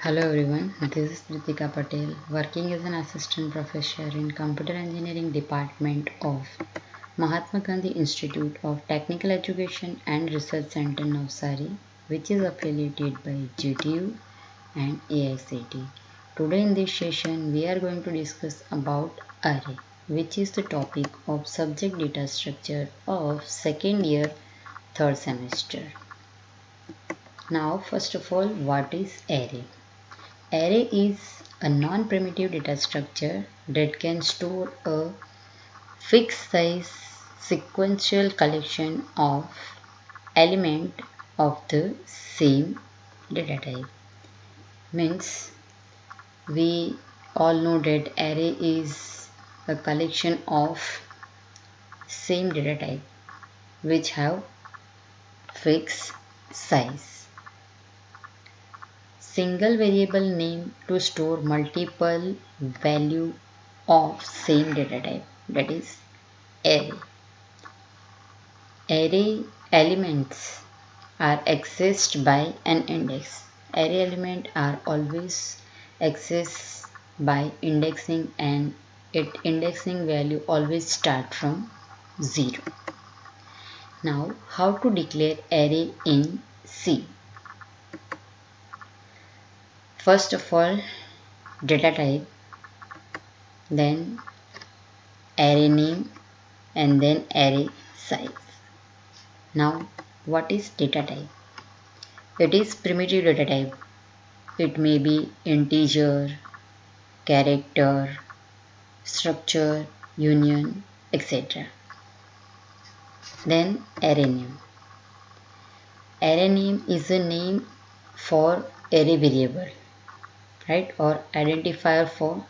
Hello everyone, this is Kritika Patel, working as an assistant professor in Computer Engineering Department of Mahatma Gandhi Institute of Technical Education and Research Center Navsari, which is affiliated by GTU and AICT. Today in this session, we are going to discuss about array, which is the topic of subject data structure of second year, third semester. Now, first of all, what is array? Array is a non-primitive data structure that can store a fixed size sequential collection of elements of the same data type. Means we all know that array is a collection of same data type which have fixed size. Single variable name to store multiple value of same data type, that is array. Array elements are accessed by an index. Array elements are always accessed by indexing, and its indexing value always start from 0. Now, how to declare array in C? First of all, data type, then array name, and then array size. Now, what is data type? It is primitive data type. It may be integer, character, structure, union, etc. Then array name. Array name is a name for array variable, right, or identifier for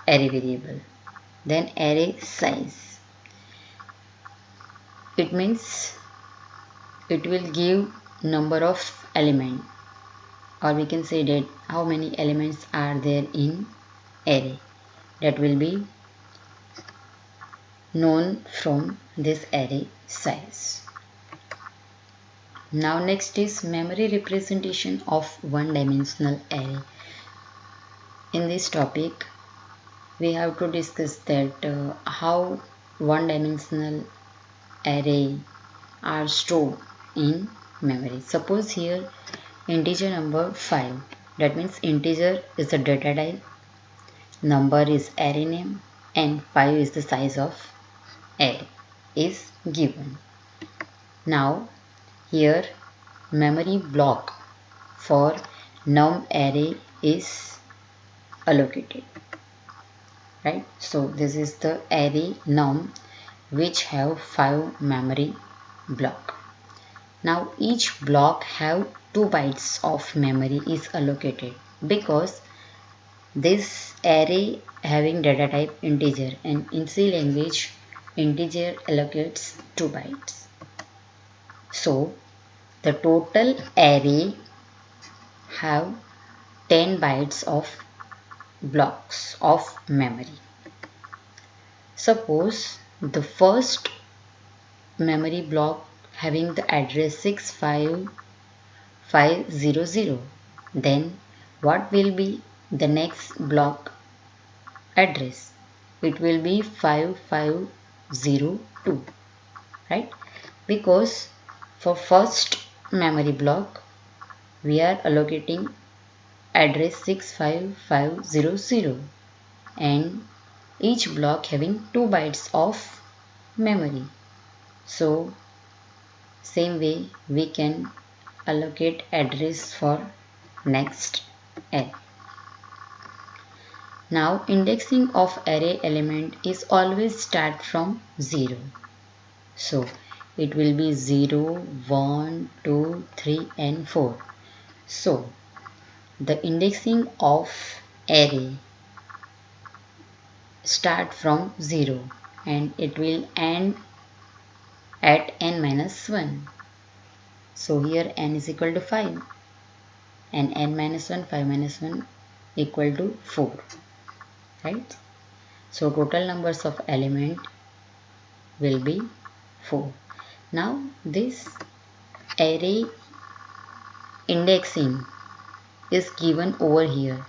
array variable. Then array size. It means it will give number of element, or we can say that how many elements are there in array. That will be known from this array size. Now next is memory representation of one-dimensional array. In this topic we have to discuss that how one-dimensional array are stored in memory. Suppose here integer number 5, that means integer is the data type, number is array name, and 5 is the size of array is given. Now here memory block for num array is allocated, right? So this is the array num which have 5 memory block. Now each block have 2 bytes of memory is allocated because this array having data type integer, and in C language integer allocates 2 bytes. So the total array have 10 bytes of blocks of memory. Suppose the first memory block having the address 65500, then what will be the next block address? It will be 5502, right? Because for first memory block we are allocating address 65500 and each block having 2 bytes of memory. So same way we can allocate address for next array. Now indexing of array element is always start from 0. So it will be 0, 1, 2, 3 and 4. So the indexing of array start from 0 and it will end at n minus 1. So here n is equal to 5 and n minus 1, 5 minus 1 equal to 4, right? So total numbers of element will be 4. Now this array indexing is given over here,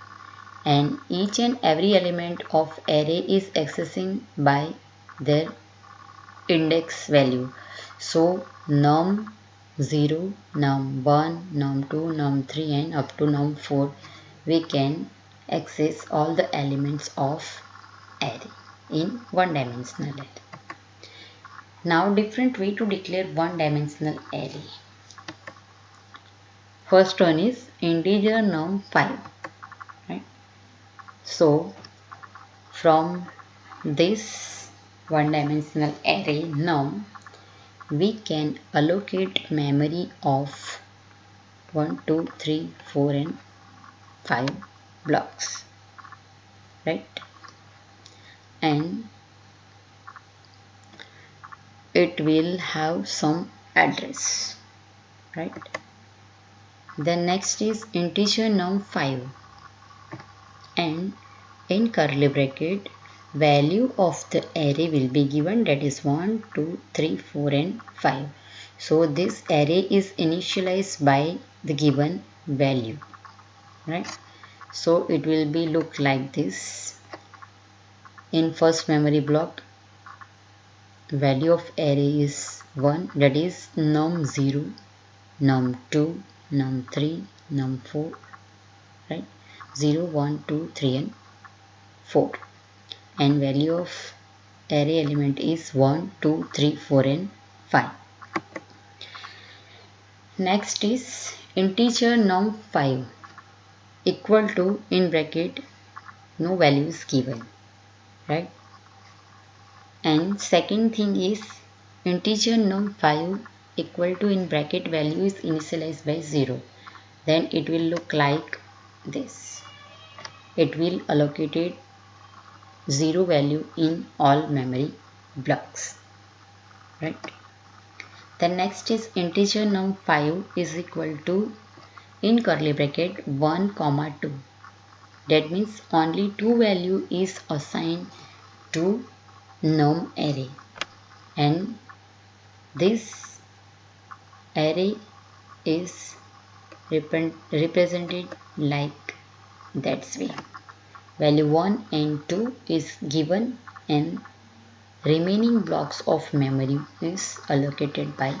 and each and every element of array is accessing by their index value. So num0, num1, num2, num3 and up to num4 we can access all the elements of array in one dimensional array. Now different way to declare one dimensional array. First one is integer num5, right? So from this one dimensional array num, we can allocate memory of 1, 2, 3, 4 and 5 blocks, right? And it will have some address, right? Then next is integer num5, and in curly bracket value of the array will be given, that is 1, 2, 3, 4 and 5. So this array is initialized by the given value, right? So it will be look like this. In first memory block, value of array is 1, that is num0, num2, num3, num4, right? 0, 1, 2, 3 and 4. And value of array element is 1, 2, 3, 4 and 5. Next is integer num5 equal to, in bracket, no value is given, right? And second thing is integer num5 equal to, in bracket, value is initialized by 0. Then it will look like this. It will allocate 0 value in all memory blocks, right? The next is integer num5 is equal to, in curly bracket, 1 comma 2. That means only 2 value is assigned to num array, and this array is represented like that way. Value 1 and 2 is given, and remaining blocks of memory is allocated by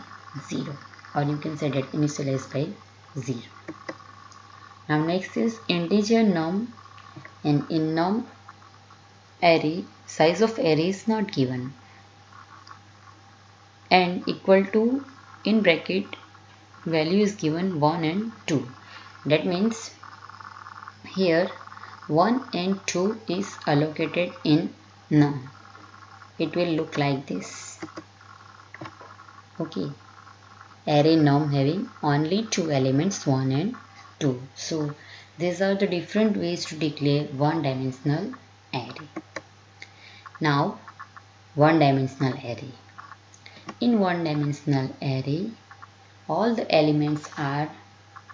0, or you can say that initialized by 0. Now next is integer num, and in num array size of array is not given, and equal to, in bracket, value is given 1 and 2. That means here 1 and 2 is allocated in num. It will look like this. Okay, array num having only 2 elements, 1 and 2. So these are the different ways to declare one dimensional array. Now one dimensional array. In one dimensional array, all the elements are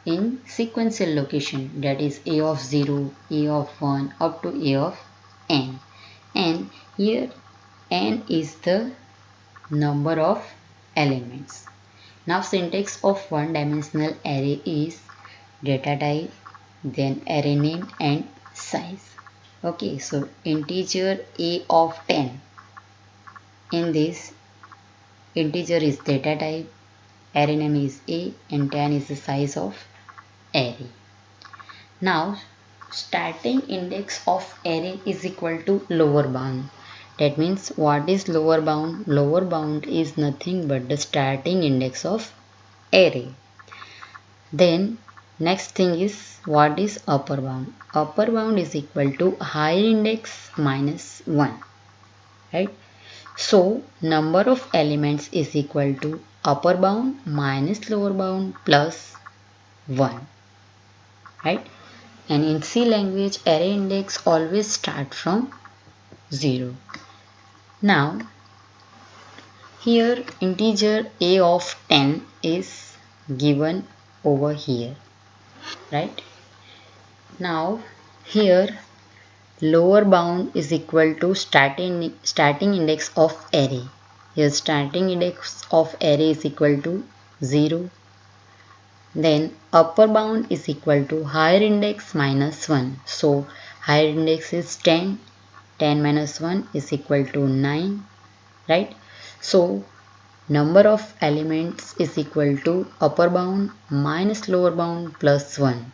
in sequential location, that is a of 0, a of 1 up to a of n, and here n is the number of elements. Now syntax of one dimensional array is data type, then array name and size. Okay, so integer a of 10, in this integer is data type, array name is a, and 10 is the size of array. Now starting index of array is equal to lower bound. That means what is lower bound? Lower bound is nothing but the starting index of array. Then next thing is, what is upper bound? Upper bound is equal to higher index minus 1, right? So number of elements is equal to upper bound minus lower bound plus 1, right? And in C language, array index always start from 0. Now here integer a of 10 is given over here, right? Now here lower bound is equal to starting index of array. Here starting index of array is equal to 0. Then upper bound is equal to higher index minus 1. So higher index is 10. 10 minus 1 is equal to 9. Right? So number of elements is equal to upper bound minus lower bound plus 1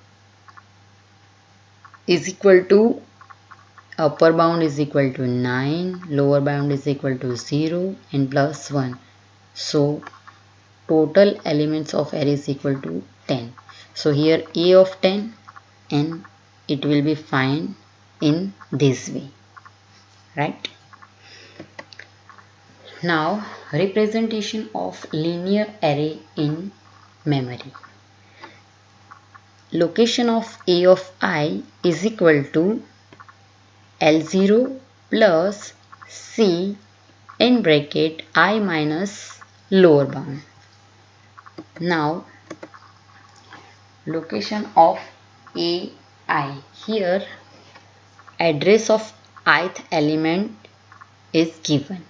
is equal to upper bound is equal to 9, lower bound is equal to 0 and plus 1. So total elements of array is equal to 10. So here A of 10 and it will be found in this way, right? Now representation of linear array in memory. Location of A of I is equal to L0 plus C in bracket I minus lower bound. Now location of AI, here address of ith element is given,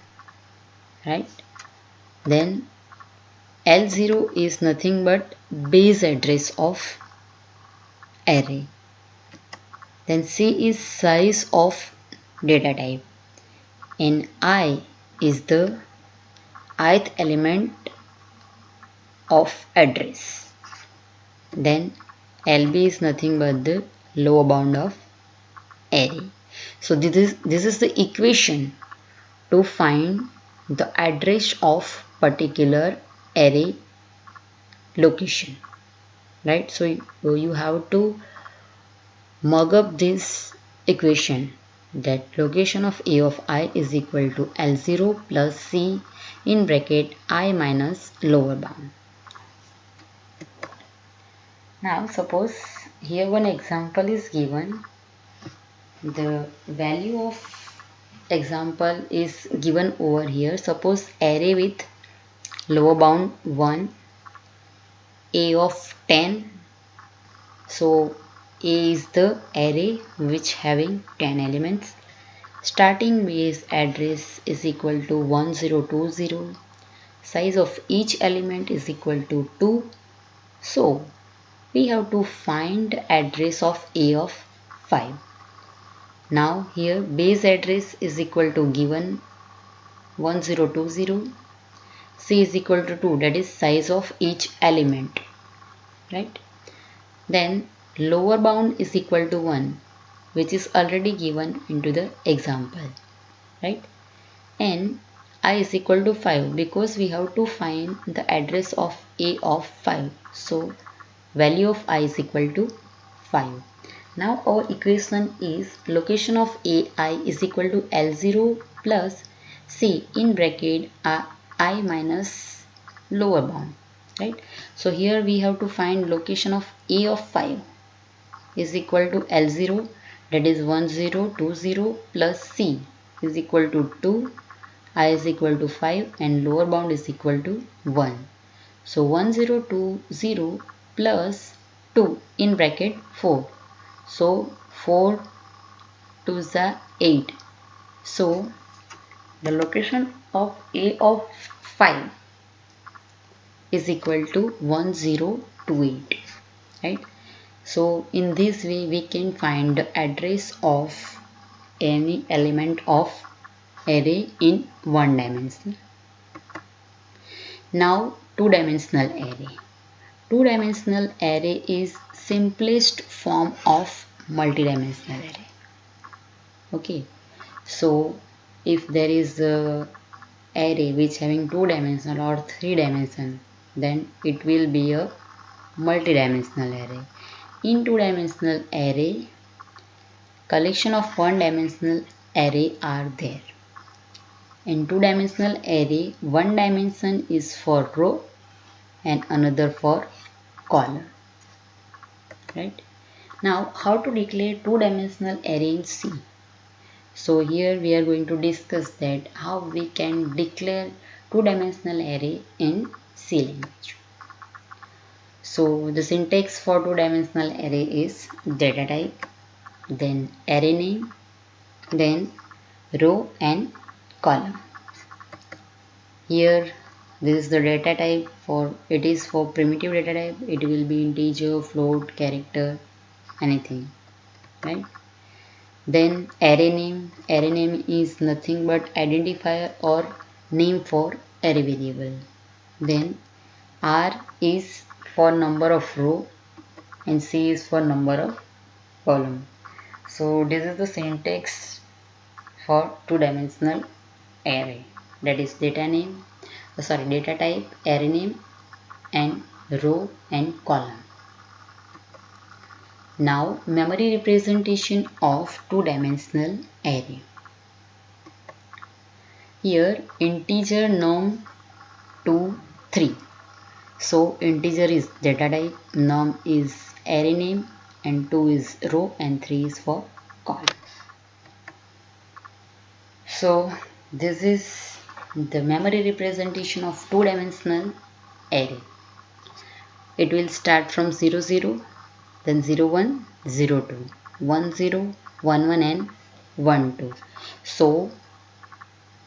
right? Then L0 is nothing but base address of array. Then C is size of data type and I is the ith element of address. Then LB is nothing but the lower bound of array. So this is the equation to find the address of particular array location, right? So you have to mug up this equation, that location of A of I is equal to L0 plus C in bracket I minus lower bound. Now suppose here one example is given. The value of example is given over here. Suppose array with lower bound 1, A of 10. So A is the array which having 10 elements. Starting base address is equal to 1020. Size of each element is equal to 2. So we have to find address of A of 5. Now here base address is equal to given 1020. C is equal to 2, that is size of each element, right? Then lower bound is equal to 1, which is already given into the example, right? And I is equal to 5 because we have to find the address of A of 5. So value of I is equal to 5. Now our equation is location of AI is equal to L0 plus C in bracket I minus lower bound, right? So here we have to find location of A of 5 is equal to L0, that is 1020 plus C is equal to 2, I is equal to 5 and lower bound is equal to 1. So 1020 plus 2 in bracket 4. So 4 to the 8. So the location of A of 5 is equal to 1028, right? So in this way we can find the address of any element of array in one dimension. Now two-dimensional array. Two-dimensional array is simplest form of multi-dimensional array. Okay, so if there is a array which having two dimension or three dimension, then it will be a multi-dimensional array. In two-dimensional array, collection of one-dimensional array are there. In two-dimensional array, one dimension is for row and another for column, right? Now how to declare two-dimensional array in C? So here we are going to discuss that how we can declare two-dimensional array in C language. So the syntax for two-dimensional array is data type, then array name, then row and column. Here This is the data type. For it is for primitive data type, it will be integer, float, character, anything, right? Then array name is nothing but identifier or name for array variable. Then R is for number of row and C is for number of column. So this is the syntax for two-dimensional array, that is data type, array name, and row and column. Now memory representation of two-dimensional array. Here integer num 2 3. So integer is data type, num is array name, and 2 is row and 3 is for column. So this is the memory representation of two-dimensional array. It will start from 0 0, then 0 1 0 2, 1 0 1 1 and 1 2. So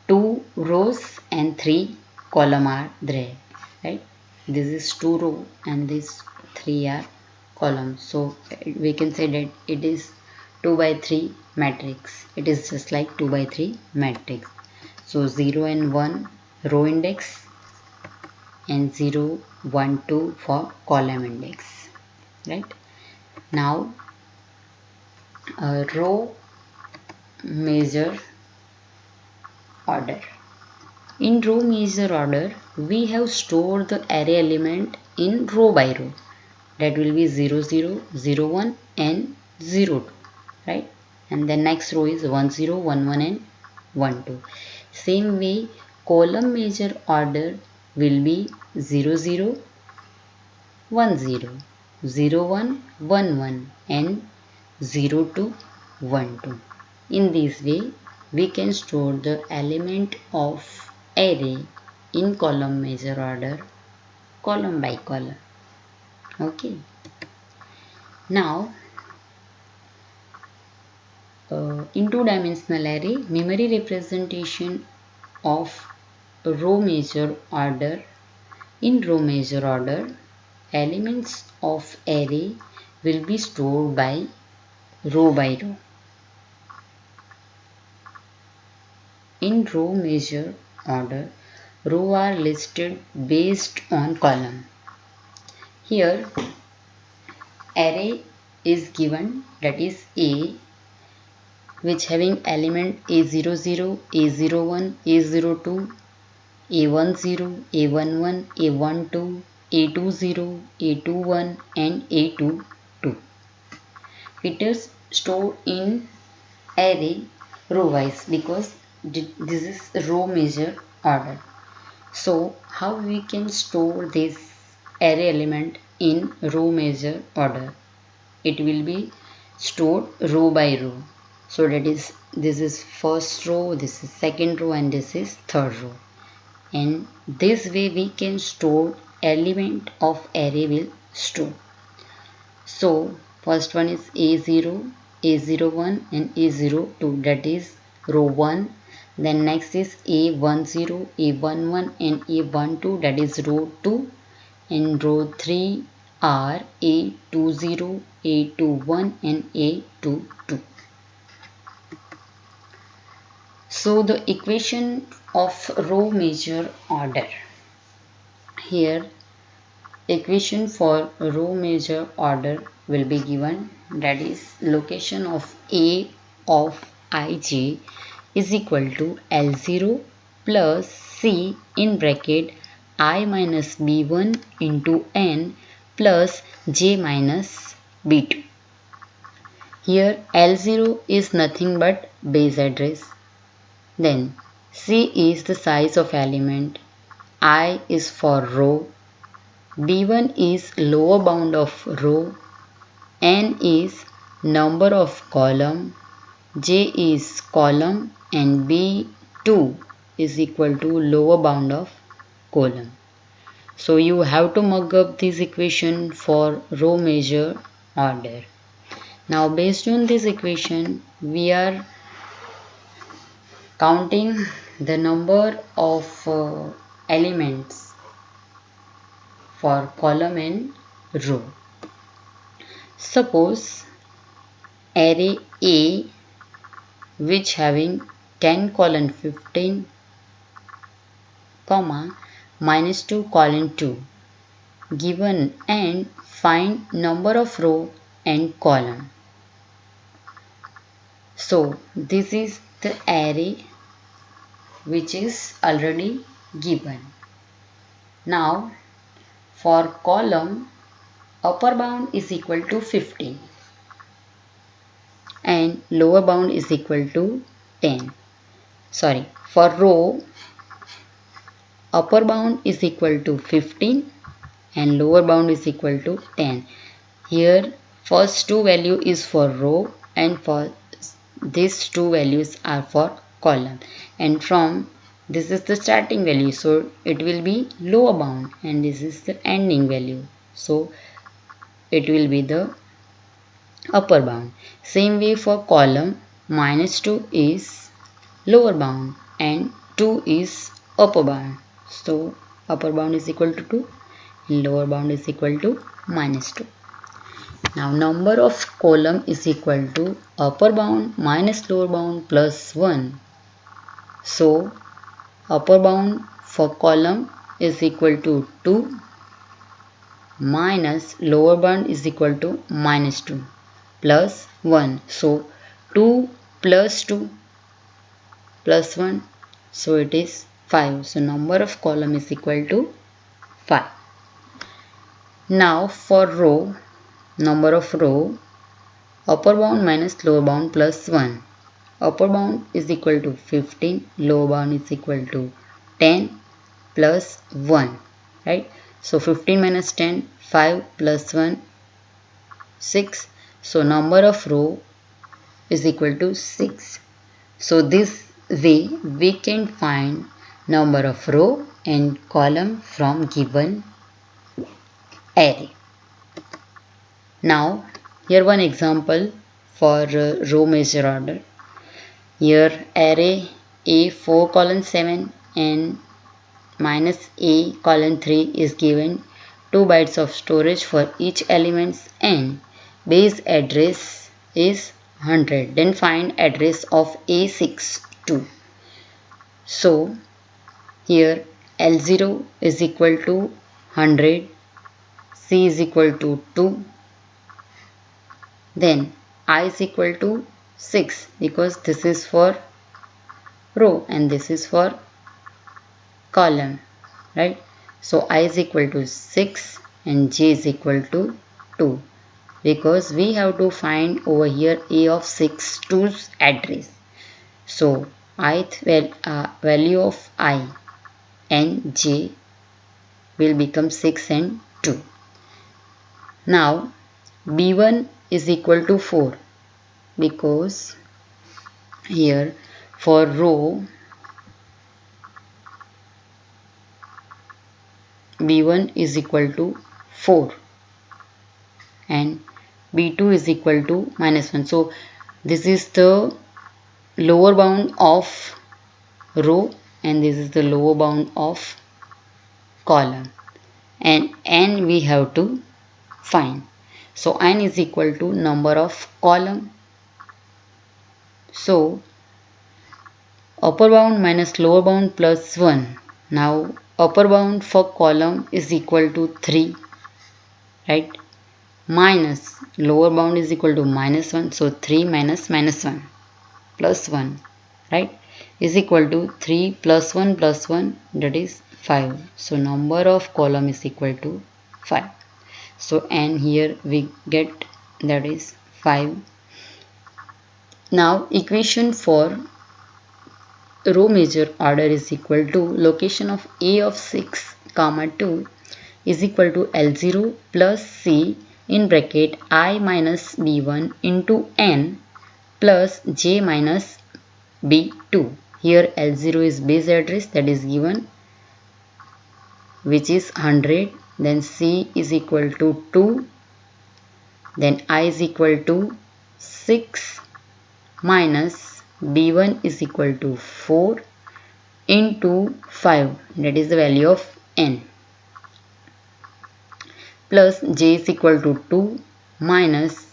2 rows and 3 column are there, right? This is 2 row and these 3 are columns. So we can say that it is 2 by 3 matrix. It is just like 2 by 3 matrix. So 0 and 1 row index and 0 1 2 for column index, right? Now row measure order. In row measure order, we have stored the array element in row by row. That will be 0 0 0 1 and 0 2, right? And the next row is 1 0 1 1 and 1 2. Same way column measure order will be 0 0 1 0 0 1 1 1 and 0 2 1 2. In this way we can store the element of array in column measure order, column by column. Okay. Now in two-dimensional array, memory representation of row measure order. In row measure order, elements of array will be stored by row. In row measure order, row are listed based on column. Here array is given, that is A, which having element A00, A01, A02, A10, A11, A12, A20, A21 and A22. It is stored in array row wise because this is row measure order. So how we can store this array element in row measure order? It will be stored row by row. So that is, this is first row, this is second row, and this is third row. And this way we can store element of array will store. So first one is A0, A01 and A02, that is row 1. Then next is A10, A11 and A12, that is row 2. And row 3 are A20, A21 and A22. So the equation of row measure order. Here equation for row measure order will be given, that is location of A of ij is equal to L0 plus C in bracket I minus B1 into N plus J minus B2. Here L0 is nothing but base address. Then C is the size of element, I is for row, B1 is lower bound of row, N is number of column, J is column, and B2 is equal to lower bound of column. So you have to mug up this equation for row measure order. Now based on this equation, we are counting the number of elements for column and row. Suppose array A, which having 10 colon 15 comma minus 2 colon 2 given, and find number of row and column. So this is the array which is already given. Now for column, upper bound is equal to 15 and lower bound is equal to 10. For row, upper bound is equal to 15 and lower bound is equal to 10. Here first two value is for row and for these two values are for column, and from this is the starting value, so it will be lower bound, and this is the ending value, so it will be the upper bound. Same way for column, minus 2 is lower bound and 2 is upper bound, so upper bound is equal to 2 and lower bound is equal to minus 2. Now number of column is equal to upper bound minus lower bound plus 1. So upper bound for column is equal to 2 minus lower bound is equal to minus 2 plus 1. So 2 plus 2 plus 1, so it is 5. So number of column is equal to 5. Now for row, number of row, upper bound minus lower bound plus 1. Upper bound is equal to 15, lower bound is equal to 10 plus 1, right? So 15 minus 10, 5 plus 1, 6. So number of row is equal to 6. So this way we can find number of row and column from given array. Now here one example for row measure order. Here array A 4 colon 7 and minus A colon 3 is given 2 bytes of storage for each elements and base address is 100. Then find address of A62. So here L0 is equal to 100, C is equal to 2, then I is equal to 6 because this is for row and this is for column, right? So I is equal to 6 and J is equal to 2 because we have to find over here A of 6 2's address. So value of I and J will become 6 and 2. Now B1 is equal to 4 because here for row B1 is equal to 4 and B2 is equal to minus 1. So this is the lower bound of row and this is the lower bound of column, and n we have to find. So n is equal to number of column. So upper bound minus lower bound plus 1. Now upper bound for column is equal to 3, right? Minus lower bound is equal to minus 1. So 3 minus minus 1 plus 1, right, is equal to 3 plus 1 plus 1, that is 5. So number of column is equal to 5. So n here we get, that is 5. Now equation for row measure order is equal to location of A of 6 comma 2 is equal to L0 plus C in bracket I minus B1 into n plus J minus B2. Here L0 is base address that is given, which is 100. Then C is equal to 2. Then I is equal to 6 minus B1 is equal to 4 into 5, that is the value of n, plus j is equal to 2 minus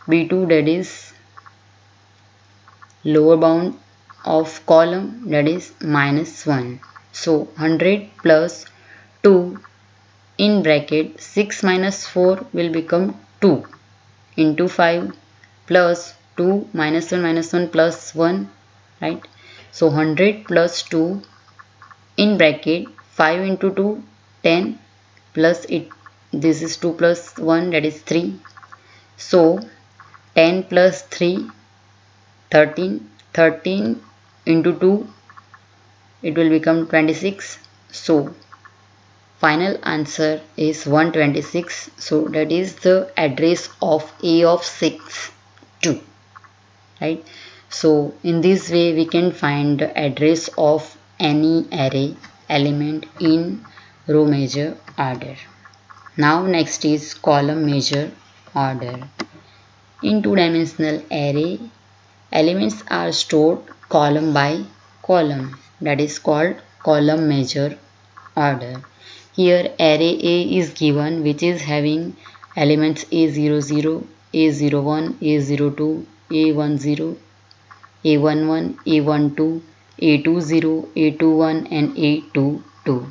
b2, that is lower bound of column, that is minus 1. So 100 plus 2 in bracket 6 minus 4 will become 2 into 5 plus 2 minus 1 plus 1, right? So 100 plus 2 in bracket 5 into 2 10 plus it, this is 2 plus 1, that is 3. So 10 plus 3 13, 13 into 2 it will become 26. So final answer is 126. So that is the address of A of 6 2, right? So in this way we can find the address of any array element in row measure order. Now next is column measure order. In two-dimensional array, elements are stored column by column, that is called column measure order. Here array A is given, which is having elements A00, A01, A02, A10, A11, A12, A20, A21 and A22.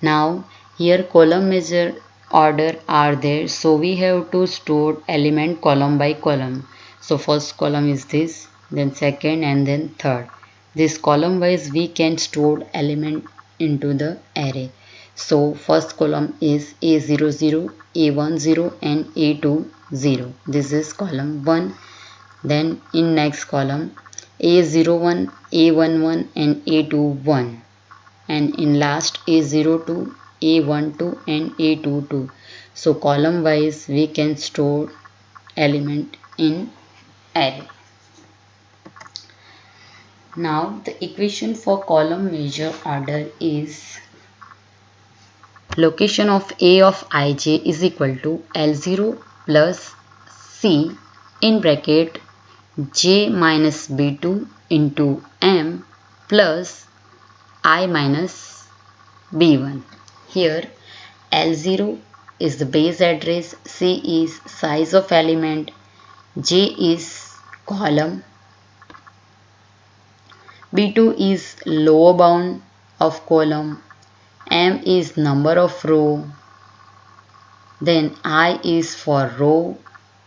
Now here column measure order are there, so we have to store element column by column. So first column is this, then second and then third. This column wise we can store element into the array. So first column is A00, A10 and A20. This is column 1. Then in next column A01, A11 and A21, and in last A02, A12 and A22. So column wise we can store element in array. Now the equation for column measure order is location of A of ij is equal to L0 plus C in bracket j minus b2 into m plus I minus b1. Here L0 is the base address, C is size of element, J is column, b2 is lower bound of column, m is number of row, then I is for row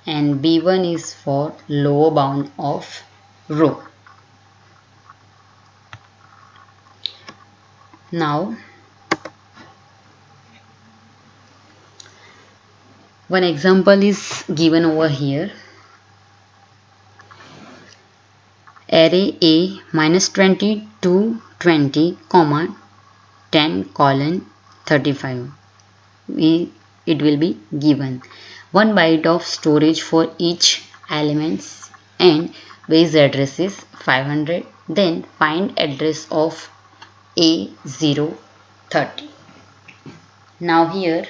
and b1 is for lower bound of row. Now one example is given over here. Array A minus 20 to 20 comma 10 colon 35. It will be given 1 byte of storage for each elements and base address is 500. Then find address of A030. Now here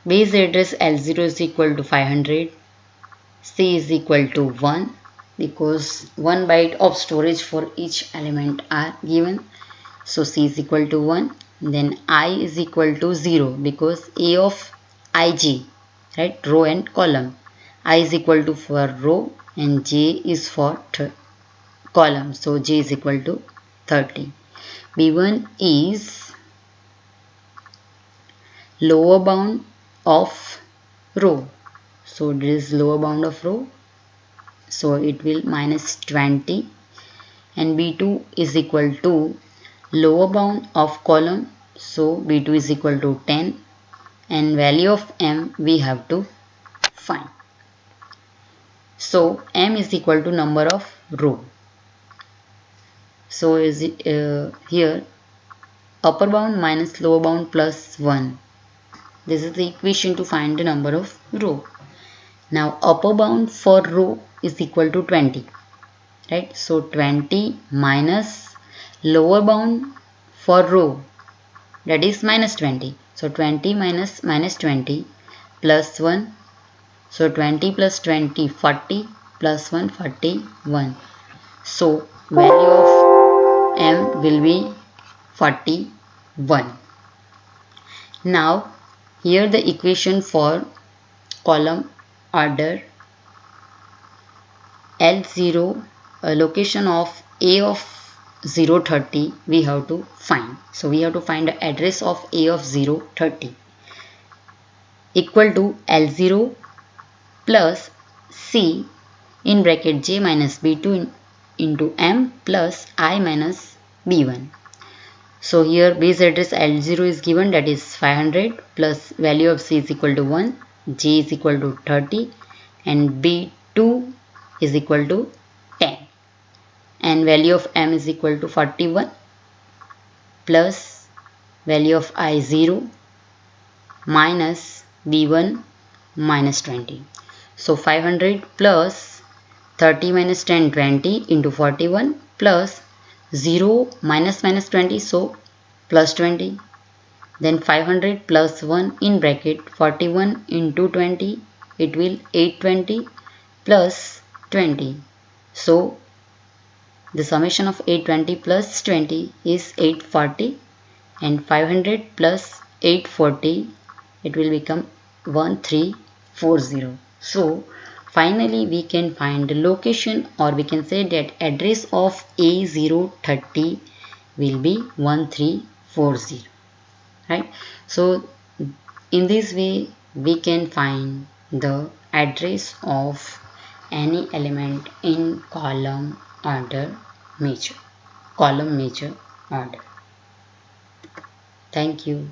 base address L0 is equal to 500, C is equal to 1 because 1 byte of storage for each element are given. So C is equal to 1. Then I is equal to 0 because A of ij, right, row and column. I is equal to for row and J is for column. So J is equal to 30. B1 is lower bound of row. So this is lower bound of row. So it will minus 20. And B2 is equal to lower bound of column. So B2 is equal to 10. And value of M we have to find. So M is equal to number of row. So is it here upper bound minus lower bound plus 1. This is the equation to find the number of row. Now upper bound for row is equal to 20, right? So 20 minus lower bound for row, that is minus 20. So 20 minus minus 20 plus 1. So 20 plus 20 40 plus 1 41. So value of M will be 41. Now here the equation for column order L0, location of A of 030 we have to find. So we have to find the address of A of 030 equal to L0 plus C in bracket J minus B2 into M plus I minus B1. So here base address L0 is given, that is 500, plus value of C is equal to 1, J is equal to 30 and B2 is equal to 10 and value of M is equal to 41 plus value of I 0 minus B1 minus 20. So 500 plus 30 minus 10, 20 into 41 plus 0 minus 20, so plus 20. Then 500 plus 1 in bracket 41 into 20, it will 820 plus 20. So the summation of 820 plus 20 is 840 and 500 plus 840, it will become 1340. So finally we can find the location, or we can say that address of A030 will be 1340, right? So in this way we can find the address of any element in column major order. Thank you.